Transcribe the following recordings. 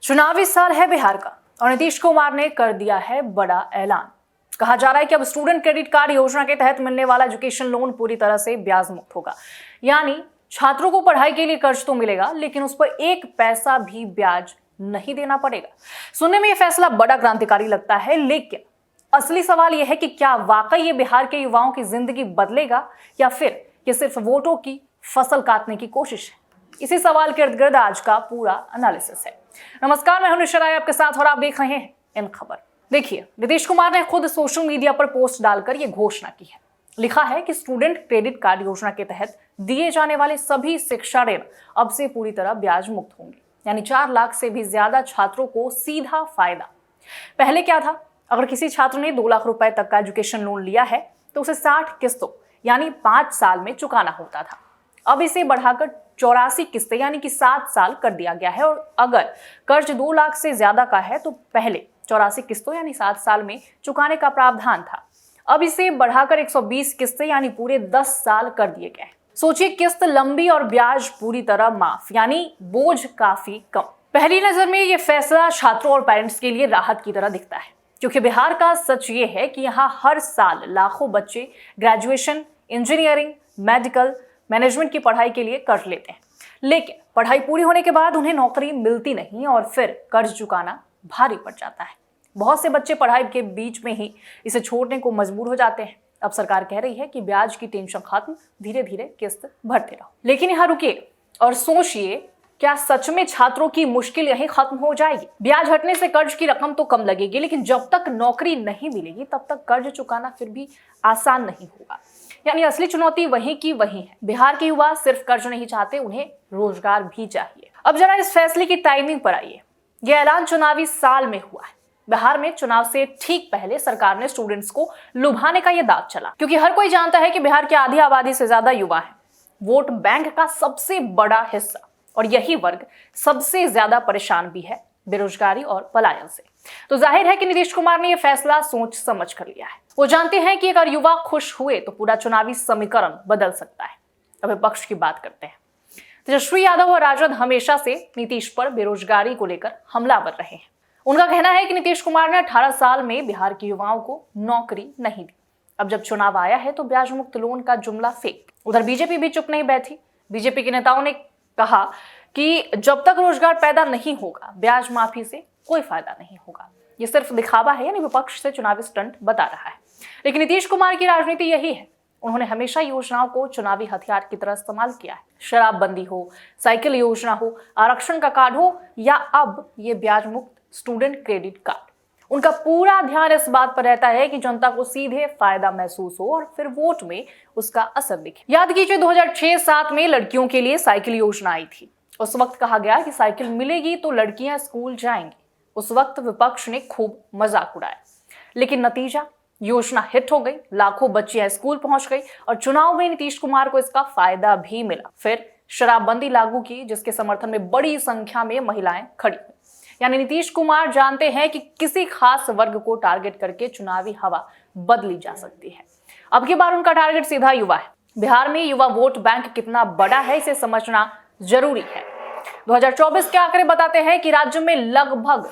चुनावी साल है बिहार का और नीतीश कुमार ने कर दिया है बड़ा ऐलान। कहा जा रहा है कि अब स्टूडेंट क्रेडिट कार्ड योजना के तहत मिलने वाला एजुकेशन लोन पूरी तरह से ब्याज मुक्त होगा। यानी छात्रों को पढ़ाई के लिए कर्ज तो मिलेगा, लेकिन उस पर एक पैसा भी ब्याज नहीं देना पड़ेगा। सुनने में यह फैसला बड़ा क्रांतिकारी लगता है, लेकिन असली सवाल यह है कि क्या वाकई ये बिहार के युवाओं की जिंदगी बदलेगा या फिर ये सिर्फ वोटों की फसल काटने की कोशिश है। इसी सवाल के इर्द गिर्द आज का पूरा एनालिसिस है। नमस्कार, मैं हूं निशा राय आपके साथ और आप देख रहे हैं इन खबर। देखिए, नीतीश कुमार ने खुद सोशल मीडिया पर पोस्ट डालकर यह घोषणा की है। लिखा है कि स्टूडेंट क्रेडिट कार्ड योजना के तहत दिए जाने वाले सभी शिक्षा ऋण अब से पूरी तरह ब्याज मुक्त होंगे, यानी 4 लाख से भी ज्यादा छात्रों को सीधा फायदा। पहले क्या था, अगर किसी छात्र ने 2 लाख रुपए तक का एजुकेशन लोन लिया है तो उसे 60 किस्तों यानी 5 साल में चुकाना होता था। अब इसे बढ़ाकर 84 किस्तें यानी कि 7 साल कर दिया गया है, और अगर कर्ज 2 लाख से ज्यादा का है तो पहले 84 किस्तों यानी 7 साल में चुकाने का प्रावधान था। अब इसे बढ़ाकर 120 किस्तें यानी पूरे 10 साल कर दिए गए हैं। सोचिए, किस्त लंबी और ब्याज पूरी तरह माफ, यानी बोझ काफी कम। पहली नजर में यह फैसला छात्रों और पेरेंट्स के लिए राहत की तरह दिखता है, क्योंकि बिहार का सच ये है कि यहाँ हर साल लाखों बच्चे ग्रेजुएशन, इंजीनियरिंग, मेडिकल, मैनेजमेंट की पढ़ाई के लिए कर्ज लेते हैं, लेकिन पढ़ाई पूरी होने के बाद उन्हें नौकरी मिलती नहीं और फिर कर्ज चुकाना भारी पड़ जाता है। बहुत से बच्चे पढ़ाई के बीच में ही इसे छोड़ने को मजबूर हो जाते हैं। अब सरकार कह रही है कि ब्याज की टेंशन खत्म, धीरे धीरे किस्त भरते रहो। लेकिन यहाँ रुकिए और सोचिए, क्या सच में छात्रों की मुश्किल यहीं खत्म हो जाएगी? ब्याज हटने से कर्ज की रकम तो कम लगेगी, लेकिन जब तक नौकरी नहीं मिलेगी तब तक कर्ज चुकाना फिर भी आसान नहीं होगा। यानी असली चुनौती वहीं की वहीं है। बिहार के युवा सिर्फ कर्ज नहीं चाहते, उन्हें रोजगार भी चाहिए। अब जरा इस फैसले की टाइमिंग पर आइए। यह ऐलान चुनावी साल में हुआ है। बिहार में चुनाव से ठीक पहले सरकार ने स्टूडेंट्स को लुभाने का यह दांव चला, क्योंकि हर कोई जानता है कि बिहार की आधी आबादी से ज्यादा युवा है, वोट बैंक का सबसे बड़ा हिस्सा, और यही वर्ग सबसे ज्यादा परेशान भी है बेरोजगारी और पलायन से। तो जाहिर है कि नीतीश कुमार ने यह फैसला सोच समझ कर लिया है। वो जानते हैं कि अगर युवा खुश हुए तो पूरा चुनावी समीकरण बदल सकता है। अब विपक्ष की बात करते हैं। तेजस्वी यादव और राजद हमेशा से नीतीश पर बेरोजगारी को लेकर हमलावर रहे हैं। उनका कहना है कि नीतीश कुमार ने 18 साल में बिहार के युवाओं को नौकरी नहीं दी। अब जब चुनाव आया है तो ब्याज मुक्त लोन का जुमला फेंक। उधर बीजेपी भी चुप नहीं बैठी। बीजेपी के नेताओं ने कहा कि जब तक रोजगार पैदा नहीं होगा, ब्याज माफी से कोई फायदा नहीं होगा। ये सिर्फ दिखावा है, यानी विपक्ष से चुनावी स्टंट बता रहा है। लेकिन नीतीश कुमार की राजनीति यही है। उन्होंने हमेशा योजनाओं को चुनावी हथियार की तरह इस्तेमाल किया है। शराबबंदी हो, साइकिल योजना हो, आरक्षण का कार्ड हो, या अब ये ब्याज मुक्त स्टूडेंट क्रेडिट कार्ड, उनका पूरा ध्यान इस बात पर रहता है कि जनता को सीधे फायदा महसूस हो और फिर वोट में उसका असर दिखे। याद कीजिए, 2006-07 में लड़कियों के लिए साइकिल योजना आई थी। उस वक्त कहा गया कि साइकिल मिलेगी तो लड़कियां स्कूल जाएंगी। उस वक्त विपक्ष ने खूब मजाक उड़ाया, लेकिन नतीजा, योजना हिट हो गई, लाखों बच्चियां स्कूल पहुंच गई और चुनाव में नीतीश कुमार को इसका फायदा भी मिला। फिर शराबबंदी लागू की, जिसके समर्थन में बड़ी संख्या में महिलाएं खड़ी हुई। यानी नीतीश कुमार जानते हैं कि किसी खास वर्ग को टारगेट करके चुनावी हवा बदली जा सकती है। अब की बार उनका टारगेट सीधा युवा है। बिहार में युवा वोट बैंक कितना बड़ा है, इसे समझना जरूरी है। 2024 के आंकड़े बताते हैं कि राज्य में लगभग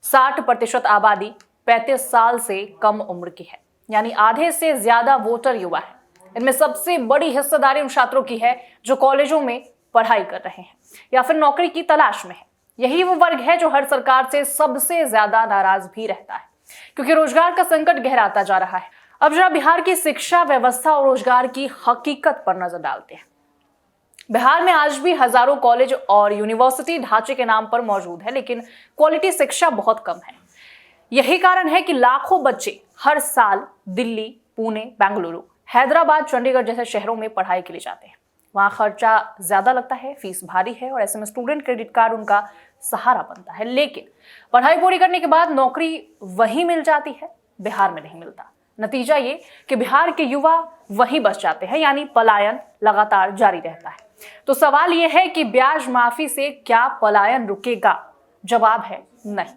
60% आबादी 35 साल से कम उम्र की है, यानी आधे से ज्यादा वोटर युवा है। इनमें सबसे बड़ी हिस्सेदारी उन छात्रों की है जो कॉलेजों में पढ़ाई कर रहे हैं या फिर नौकरी की तलाश में है। यही वो वर्ग है जो हर सरकार से सबसे ज्यादा नाराज भी रहता है, क्योंकि रोजगार का संकट गहराता जा रहा है। अब जरा बिहार की शिक्षा व्यवस्था और रोजगार की हकीकत पर नजर डालते हैं। बिहार में आज भी हजारों कॉलेज और यूनिवर्सिटी ढांचे के नाम पर मौजूद है, लेकिन क्वालिटी शिक्षा बहुत कम है। यही कारण है कि लाखों बच्चे हर साल दिल्ली, पुणे, बेंगलुरु, हैदराबाद, चंडीगढ़ जैसे शहरों में पढ़ाई के लिए जाते हैं। वहाँ खर्चा ज्यादा लगता है, फीस भारी है, और ऐसे में स्टूडेंट क्रेडिट कार्ड उनका सहारा बनता है। लेकिन पढ़ाई पूरी करने के बाद नौकरी वहीं मिल जाती है, बिहार में नहीं मिलता। नतीजा ये कि बिहार के युवा वहीं बस जाते हैं, यानी पलायन लगातार जारी रहता है। तो सवाल यह है कि ब्याज माफी से क्या पलायन रुकेगा? जवाब है नहीं।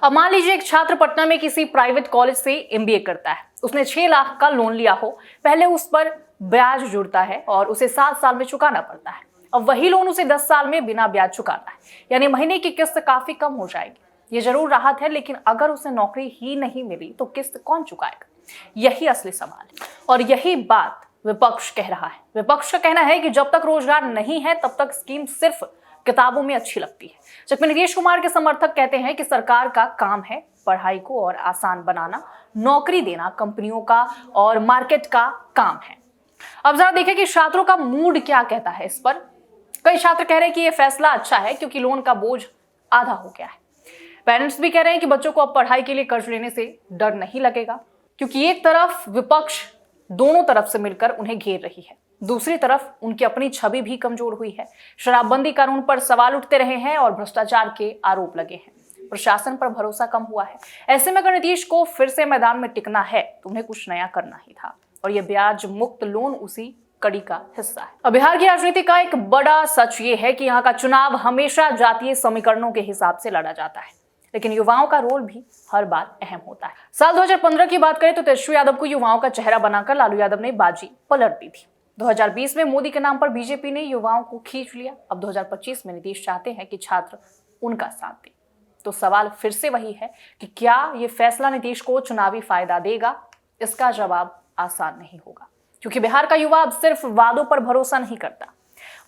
अब मान लीजिए एक छात्र पटना में किसी प्राइवेट कॉलेज से एमबीए करता है। उसने 6 लाख का लोन लिया हो। पहले उस पर ब्याज जुड़ता है और उसे 7 साल में चुकाना पड़ता है। अब वही लोन उसे 10 साल में बिना ब्याज चुकाना है, यानी महीने की किस्त काफी कम हो जाएगी। ये जरूर राहत है, लेकिन अगर उसे नौकरी ही नहीं मिली तो किस्त कौन चुकाएगा? यही असली सवाल है और यही बात विपक्ष कह रहा है। विपक्ष का कहना है कि जब तक रोजगार नहीं है तब तक स्कीम सिर्फ किताबों में अच्छी लगती है, जबकि नीतीश कुमार के समर्थक कहते हैं कि सरकार का काम है पढ़ाई को और आसान बनाना, नौकरी देना कंपनियों का और मार्केट का काम है। अब जरा देखें कि छात्रों का मूड क्या कहता है इस पर। कई छात्र कह रहे हैं कि यह फैसला अच्छा है क्योंकि लोन का बोझ आधा हो गया है। पेरेंट्स भी कह रहे हैं कि बच्चों को अब पढ़ाई के लिए कर्ज लेने से डर नहीं लगेगा, क्योंकि एक तरफ विपक्ष दोनों तरफ से मिलकर उन्हें घेर रही है, दूसरी तरफ उनकी अपनी छवि भी कमजोर हुई है। शराबबंदी कानून पर सवाल उठते रहे हैं और भ्रष्टाचार के आरोप लगे हैं। प्रशासन पर भरोसा कम हुआ है। ऐसे में अगर नीतीश को फिर से मैदान में टिकना है तो उन्हें कुछ नया करना ही था, और यह ब्याज मुक्त लोन उसी कड़ी का हिस्सा है। अब बिहार की राजनीति का एक बड़ा सच ये है कि यहाँ का चुनाव हमेशा जातीय समीकरणों के हिसाब से लड़ा जाता है, लेकिन युवाओं का रोल भी हर बार अहम होता है। साल 2015 की बात करें तो तेजस्वी यादव को युवाओं का चेहरा बनाकर लालू यादव ने बाजी पलट दी थी। 2020 में मोदी के नाम पर बीजेपी ने युवाओं को खींच लिया। अब 2025 में नीतीश चाहते हैं कि छात्र उनका साथ दें। तो सवाल फिर से वही है कि क्या ये फैसला नीतीश को चुनावी फायदा देगा? इसका जवाब आसान नहीं होगा, क्योंकि बिहार का युवा अब सिर्फ वादों पर भरोसा नहीं करता।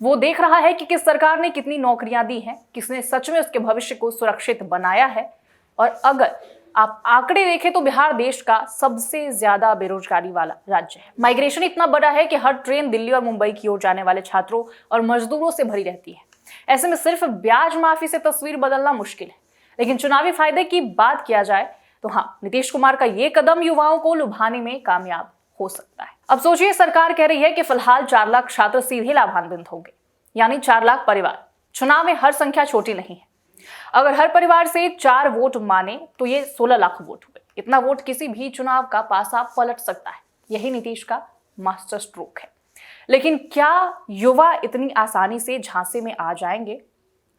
वो देख रहा है कि किस सरकार ने कितनी नौकरियां दी हैं, किसने सच में उसके भविष्य को सुरक्षित बनाया है। और अगर आप आंकड़े देखें तो बिहार देश का सबसे ज्यादा बेरोजगारी वाला राज्य है। माइग्रेशन इतना बड़ा है कि हर ट्रेन दिल्ली और मुंबई की ओर जाने वाले छात्रों और मजदूरों से भरी रहती है। ऐसे में सिर्फ ब्याज माफी से तस्वीर बदलना मुश्किल है, लेकिन चुनावी फायदे की बात किया जाए तो हाँ, नीतीश कुमार का ये कदम युवाओं को लुभाने में कामयाब हो सकता है। अब सोचिए, सरकार कह रही है कि फिलहाल 4 लाख छात्र सीधे लाभान्वित होंगे, यानी 4 लाख परिवार। चुनाव में हर संख्या छोटी नहीं है। अगर हर परिवार से 4 वोट माने तो ये 16 लाख वोट हुए। इतना वोट किसी भी चुनाव का पासा पलट सकता है। यही नीतीश का मास्टर स्ट्रोक है। लेकिन क्या युवा इतनी आसानी से झांसे में आ जाएंगे?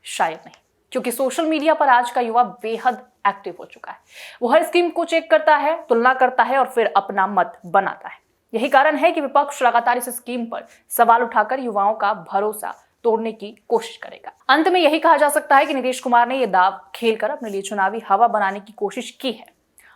शायद नहीं, क्योंकि सोशल मीडिया पर आज का युवा बेहद एक्टिव हो चुका है। वो हर स्कीम को चेक करता है, तुलना करता है और फिर अपना मत बनाता है। यही कारण है कि विपक्ष लगातार इस स्कीम पर सवाल उठाकर युवाओं का भरोसा तोड़ने की कोशिश करेगा। अंत में यही कहा जा सकता है कि नीतीश कुमार ने यह दाव खेलकर अपने लिए चुनावी हवा बनाने की कोशिश की है।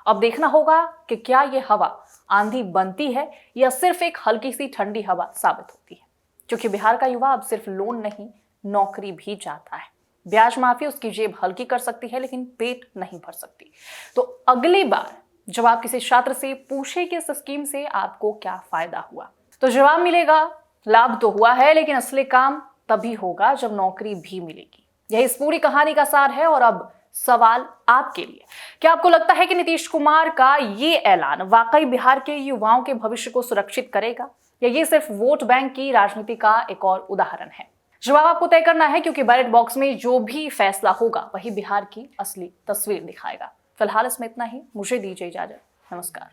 अब देखना होगा कि क्या यह हवा आंधी बनती है या सिर्फ एक हल्की सी ठंडी हवा साबित होती है, क्योंकि बिहार का युवा अब सिर्फ लोन नहीं, नौकरी भी चाहता है। ब्याज माफी उसकी जेब हल्की कर सकती है, लेकिन पेट नहीं भर सकती। तो अगली बार जब आप किसी छात्र से पूछे कि इस स्कीम से आपको क्या फायदा हुआ, तो जवाब मिलेगा लाभ तो हुआ है, लेकिन असली काम तभी होगा जब नौकरी भी मिलेगी। यही इस पूरी कहानी का सार है। और अब सवाल आपके लिए, क्या आपको लगता है कि नीतीश कुमार का ये ऐलान वाकई बिहार के युवाओं के भविष्य को सुरक्षित करेगा, या ये सिर्फ वोट बैंक की राजनीति का एक और उदाहरण है? जवाब आपको तय करना है, क्योंकि बैलेट बॉक्स में जो भी फैसला होगा वही बिहार की असली तस्वीर दिखाएगा। फिलहाल इसमें इतना ही। मुझे दीजिए इजाजत। नमस्कार।